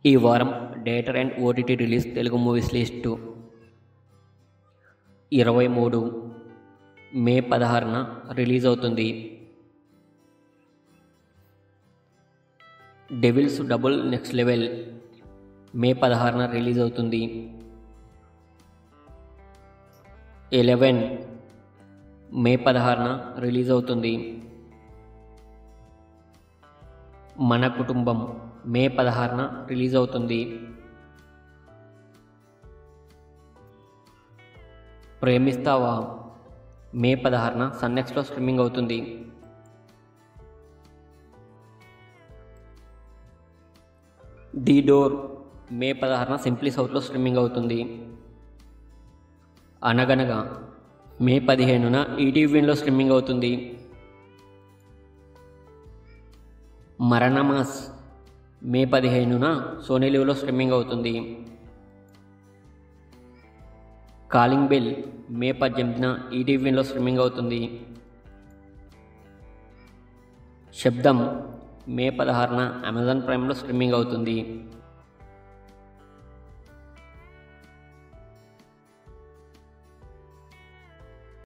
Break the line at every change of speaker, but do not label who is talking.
ఈ వారం director and OTT release Telugu movies list 23 May 16న రిలీజ్ అవుతుంది. Devil's Double Next Level May 16న రిలీజ్ అవుతుంది. 11 మే 16న రిలీజ్ అవుతుంది. మన కుటుంబం మే 16న రిలీజ్ అవుతుంది. ప్రేమిస్తావా మే 16న సన్నెక్స్లో స్ట్రీమింగ్ అవుతుంది. ది డోర్ మే 16న సింప్లీ సౌత్లో స్ట్రీమింగ్ అవుతుంది. అనగనగా మే 15న ఈటీవీలో స్ట్రీమింగ్ అవుతుంది. మరణమాస్ మే 15న సోనీ లివ్లో స్ట్రీమింగ్ అవుతుంది. కాలింగ్ బెల్ మే 18న ఈటీవీలో స్ట్రీమింగ్ అవుతుంది. శబ్దం మే 16న అమెజాన్ ప్రైమ్లో స్ట్రీమింగ్ అవుతుంది.